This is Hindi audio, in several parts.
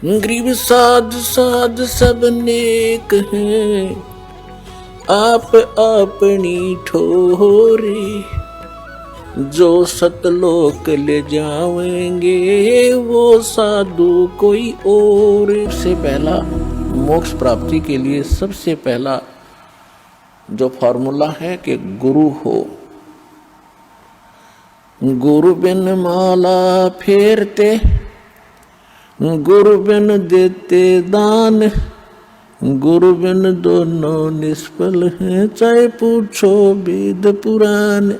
गरीब साध साध सब नेक हैं, आप अपनी ठोरी। जो सतलोक ले जावेंगे वो साधु कोई और। सबसे पहला मोक्ष प्राप्ति के लिए सबसे पहला जो फॉर्मूला है कि गुरु हो। गुरु बिन माला फेरते, गुरु बिन देते दान, गुरु बिन दोनों निष्फल हैं, चाहे पूछो वेद पुराण।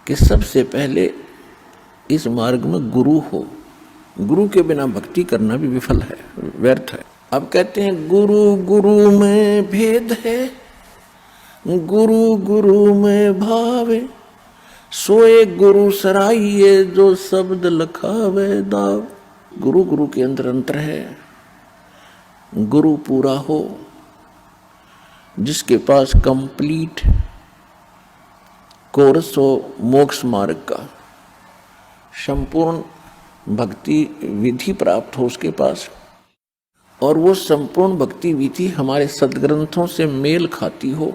कि सबसे पहले इस मार्ग में गुरु हो। गुरु के बिना भक्ति करना भी विफल है, व्यर्थ है। अब कहते हैं गुरु गुरु में भेद है, गुरु गुरु में भावे, सोए गुरु सराइये जो शब्द लखावे दाव। गुरु गुरु के अंदर अंतर है। गुरु पूरा हो, जिसके पास कंप्लीट कोर्स हो मोक्ष मार्ग का, संपूर्ण भक्ति विधि प्राप्त हो उसके पास, और वो संपूर्ण भक्ति विधि हमारे सदग्रंथों से मेल खाती हो,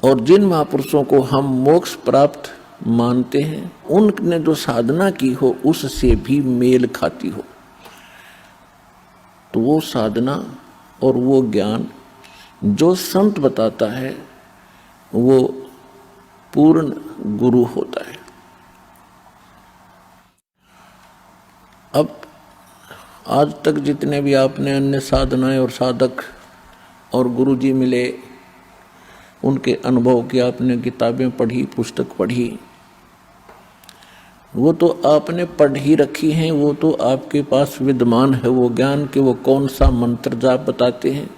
और जिन महापुरुषों को हम मोक्ष प्राप्त मानते हैं उनने जो साधना की हो उससे भी मेल खाती हो, तो वो साधना और वो ज्ञान जो संत बताता है वो पूर्ण गुरु होता है। अब आज तक जितने भी आपने अन्य साधनाएं और साधक और गुरु जी मिले, उनके अनुभव की आपने किताबें पढ़ी, पुस्तक पढ़ी, वो तो आपने पढ़ ही रखी हैं, वो तो आपके पास विद्यमान है वो ज्ञान कि वो कौन सा मंत्र जाप बताते हैं,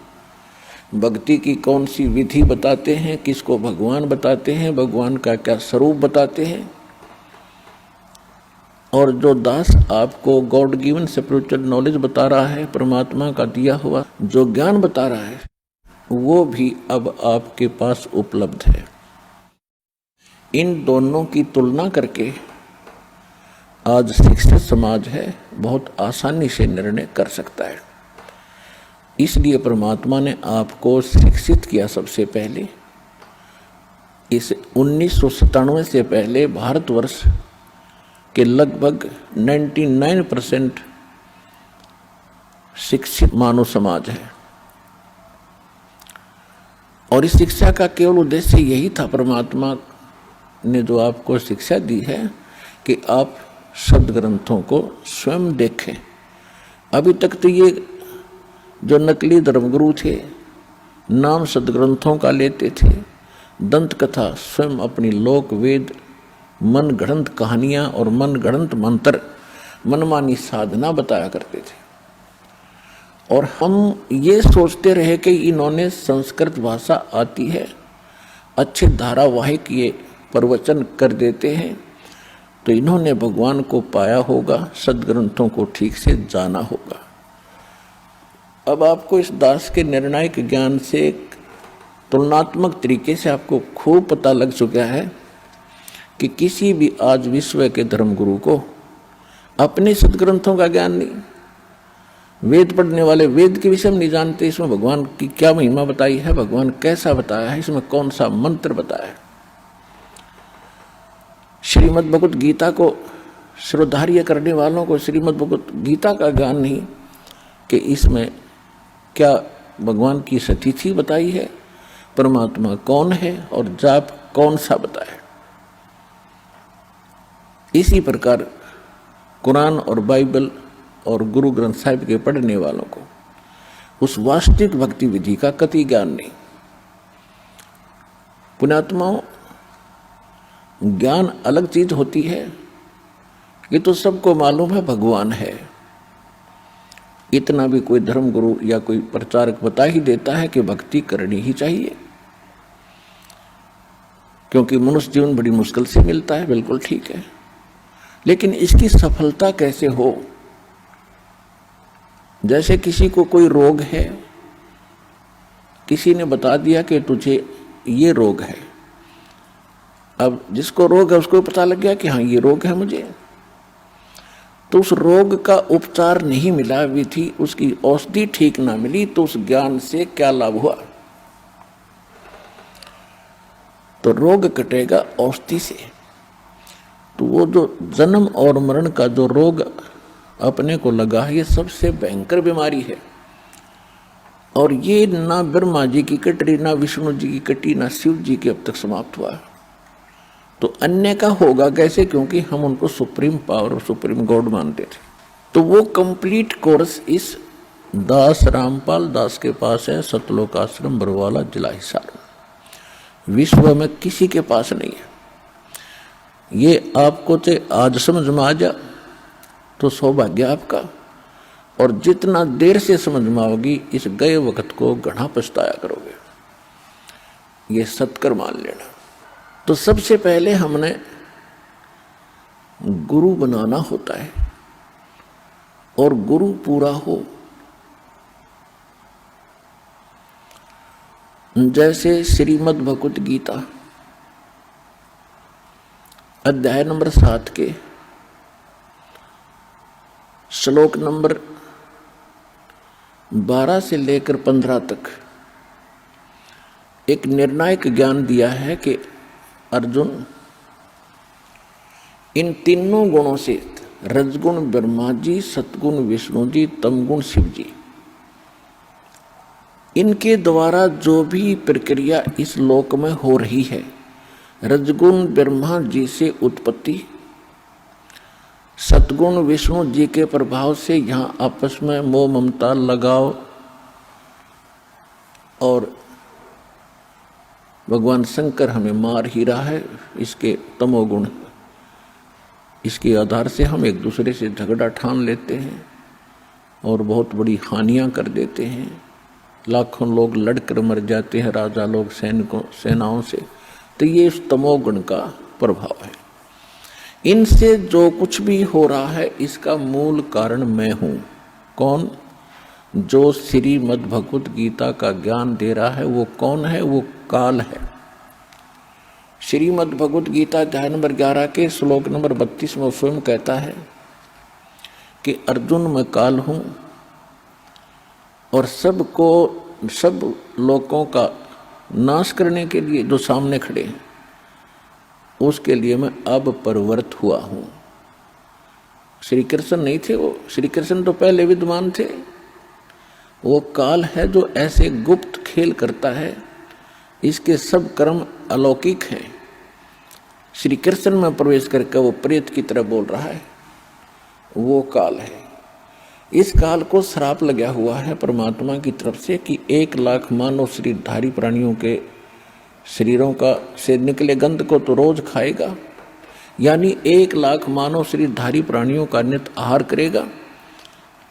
भक्ति की कौन सी विधि बताते हैं, किसको भगवान बताते हैं, भगवान का क्या स्वरूप बताते हैं। और जो दास आपको गॉड गिवन स्पिरिचुअल नॉलेज बता रहा है, परमात्मा का दिया हुआ जो ज्ञान बता रहा है, वो भी अब आपके पास उपलब्ध है। इन दोनों की तुलना करके आज शिक्षित समाज है बहुत आसानी से निर्णय कर सकता है। इसलिए परमात्मा ने आपको शिक्षित किया सबसे पहले। इस 1997 से पहले भारतवर्ष के लगभग 99% शिक्षित मानव समाज है, और इस शिक्षा का केवल उद्देश्य यही था, परमात्मा ने जो आपको शिक्षा दी है कि आप सदग्रंथों को स्वयं देखें। अभी तक तो ये जो नकली धर्मगुरु थे नाम सदग्रंथों का लेते थे, दंत कथा स्वयं अपनी लोक वेद, मन गढ़ंत कहानियां और मन गढ़ंत मंत्र, मनमानी साधना बताया करते थे। और हम ये सोचते रहे कि इन्होंने संस्कृत भाषा आती है, अच्छे धारावाहिक ये प्रवचन कर देते हैं, तो इन्होंने भगवान को पाया होगा, सदग्रंथों को ठीक से जाना होगा। अब आपको इस दास के निर्णायक ज्ञान से तुलनात्मक तरीके से आपको खूब पता लग चुका है कि किसी भी आज विश्व के धर्मगुरु को अपने सदग्रंथों का ज्ञान नहीं। वेद पढ़ने वाले वेद के विषय में नहीं जानते, इसमें भगवान की क्या महिमा बताई है, भगवान कैसा बताया है, इसमें कौन सा मंत्र बताया है। श्रीमद् भगवत गीता को श्रोधार्य करने वालों को श्रीमद् भगवत गीता का ज्ञान नहीं कि इसमें क्या भगवान की सतिथि बताई है, परमात्मा कौन है और जाप कौन सा बताया। इसी प्रकार कुरान और बाइबल और गुरु ग्रंथ साहिब के पढ़ने वालों को उस वास्तविक भक्ति विधि का कति ज्ञान नहीं। पुण्यात्माओं, ज्ञान अलग चीज होती है, ये तो सबको मालूम है भगवान है, इतना भी कोई धर्मगुरु या कोई प्रचारक बता ही देता है कि भक्ति करनी ही चाहिए, क्योंकि मनुष्य जीवन बड़ी मुश्किल से मिलता है, बिल्कुल ठीक है। लेकिन इसकी सफलता कैसे हो? जैसे किसी को कोई रोग है, किसी ने बता दिया कि तुझे ये रोग है, अब जिसको रोग है उसको पता लग गया कि हाँ ये रोग है मुझे, तो उस रोग का उपचार नहीं मिला, विधि उसकी औषधि ठीक ना मिली, तो उस ज्ञान से क्या लाभ हुआ? तो रोग कटेगा औषधि से। तो वो जो जन्म और मरण का जो रोग अपने को लगा है, ये सबसे भयंकर बीमारी है। और ये ना ब्रह्मा जी की कटरी, ना विष्णु जी की कटी, ना शिव जी की अब तक समाप्त हुआ। तो अन्य का होगा कैसे? क्योंकि हम उनको सुप्रीम पावर और सुप्रीम गॉड मानते थे। तो वो कंप्लीट कोर्स इस दास रामपाल दास के पास है, सतलोक आश्रम बरवाला जिला हिसार। विश्व में किसी के पास नहीं है। ये आपको तो आज समझ में आ जा तो सौभाग्य आपका, और जितना देर से समझ में आओगी इस गए वक्त को घना पछताया करोगे। ये सत्कर मान लेना। तो सबसे पहले हमने गुरु बनाना होता है, और गुरु पूरा हो। जैसे श्रीमद् भगवत गीता अध्याय नंबर 7 के श्लोक नंबर 12 से लेकर 15 तक एक निर्णायक ज्ञान दिया है कि अर्जुन, इन तीनों गुणों से, रजगुण ब्रह्मा जी, सतगुण विष्णु जी, तमगुण शिव जी, इनके द्वारा जो भी प्रक्रिया इस लोक में हो रही है, रजगुण ब्रह्मा जी से उत्पत्ति, सतगुण विष्णु जी के प्रभाव से यहाँ आपस में मोह ममता लगाव, और भगवान शंकर हमें मार ही रहा है, इसके तमोगुण, इसके आधार से हम एक दूसरे से झगड़ा ठान लेते हैं और बहुत बड़ी हानियां कर देते हैं। लाखों लोग लड़कर मर जाते हैं, राजा लोग सेनाओं से। तो ये इस तमोगुण का प्रभाव है। इनसे जो कुछ भी हो रहा है इसका मूल कारण मैं हूं। कौन? जो श्रीमद् भगवत गीता का ज्ञान दे रहा है वो कौन है? वो काल है। श्रीमद् भगवत गीता अध्याय नंबर 11 के श्लोक नंबर 32 में स्वयं कहता है कि अर्जुन मैं काल हूं, और सब लोगों का नाश करने के लिए जो सामने खड़े हैं उसके लिए मैं अब प्रवृत्त हुआ हूं। श्री कृष्ण नहीं थे वो, श्री कृष्ण तो पहले विद्वान थे। वो काल है जो ऐसे गुप्त खेल करता है, इसके सब कर्म अलौकिक हैं। श्री कृष्ण में प्रवेश करके वो प्रेत की तरह बोल रहा है, वो काल है। इस काल को श्राप लगा हुआ है परमात्मा की तरफ से कि 1 लाख मानव शरीरधारी प्राणियों के शरीरों का से निकले गंध को तो रोज खाएगा, यानी 1 लाख मानव शरीरधारी प्राणियों का नित आहार करेगा,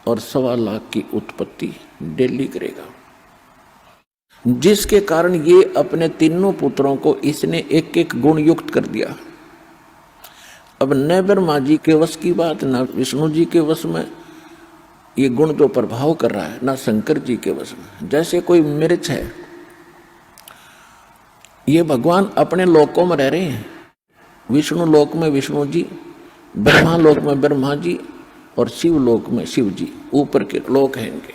और 1.25 लाख की उत्पत्ति डेली करेगा। जिसके कारण ये अपने तीनों पुत्रों को इसने एक एक गुण युक्त कर दिया। अब न ब्रह्मा जी के वश की बात, न विष्णु जी के वश में ये गुण जो प्रभाव कर रहा है, ना शंकर जी के वश में। जैसे कोई मिर्च है, ये भगवान अपने लोकों में रह रहे हैं। विष्णु लोक में विष्णु जी, ब्रह्मा लोक में ब्रह्मा जी, और शिव लोक में शिव जी, ऊपर के लोक हैं इनके।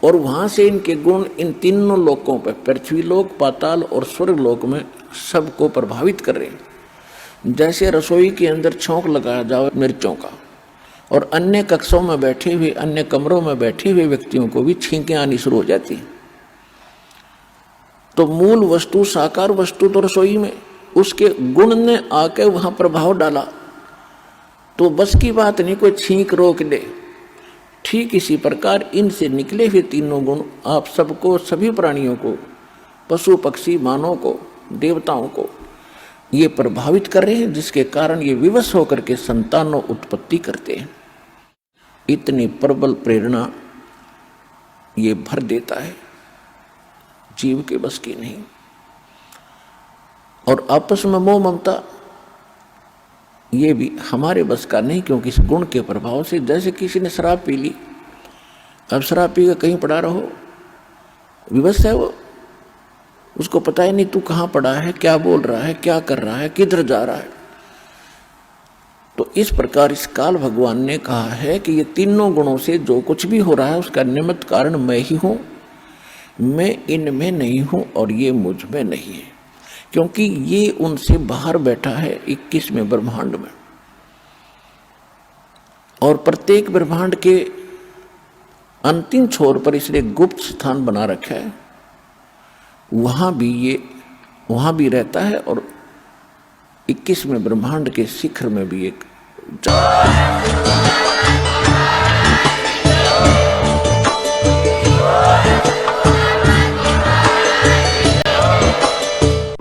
और वहां से इनके गुण इन तीनों लोकों पर, पृथ्वी लोक, पाताल और स्वर्ग लोक में सबको प्रभावित कर रहे हैं। जैसे रसोई के अंदर छौंक लगाया जाए मिर्चों का, और अन्य कक्षों में बैठे हुए, अन्य कमरों में बैठे हुए व्यक्तियों को भी छींकें आनी शुरू हो जाती हैं। तो मूल वस्तु, साकार वस्तु तो रसोई में, उसके गुण ने आके वहां प्रभाव डाला, तो बस की बात नहीं कोई छींक रोक दे। ठीक इसी प्रकार इनसे निकले हुए तीनों गुण आप सबको, सभी प्राणियों को, पशु पक्षी मानव को, देवताओं को ये प्रभावित कर रहे हैं, जिसके कारण ये विवश होकर के संतानों उत्पत्ति करते हैं। इतनी प्रबल प्रेरणा ये भर देता है, जीव के बस की नहीं। और आपस में मोह ममता ये भी हमारे बस का नहीं, क्योंकि इस गुण के प्रभाव से, जैसे किसी ने शराब पी ली, अब शराब पी कर कहीं पड़ा रहो, विवश है वो, उसको पता ही नहीं तू कहाँ पड़ा है, क्या बोल रहा है, क्या कर रहा है, किधर जा रहा है। तो इस प्रकार इस काल भगवान ने कहा है कि ये तीनों गुणों से जो कुछ भी हो रहा है उसका निमित्त कारण मैं ही हूँ, मैं इनमें नहीं हूँ और ये मुझ में नहीं है, क्योंकि ये उनसे बाहर बैठा है 21वें ब्रह्मांड में। और प्रत्येक ब्रह्मांड के अंतिम छोर पर इसलिए गुप्त स्थान बना रखा है, वहाँ भी रहता है और 21वें ब्रह्मांड के शिखर में भी एक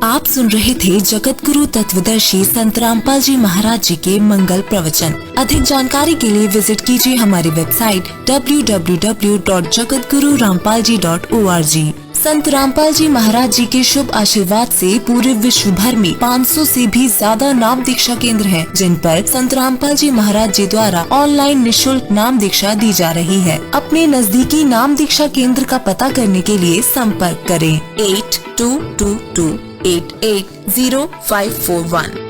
आप सुन रहे थे जगत गुरु तत्वदर्शी संत रामपाल जी महाराज जी के मंगल प्रवचन। अधिक जानकारी के लिए विजिट कीजिए हमारी वेबसाइट www.jagatgururampalji.org। संत रामपाल जी महाराज जी के शुभ आशीर्वाद से पूरे विश्व भर में 500 से भी ज्यादा नाम दीक्षा केंद्र हैं, जिन पर संत रामपाल जी महाराज जी द्वारा ऑनलाइन निशुल्क नाम दीक्षा दी जा रही है। अपने नजदीकी नाम दीक्षा केंद्र का पता करने के लिए संपर्क करें 8222880541।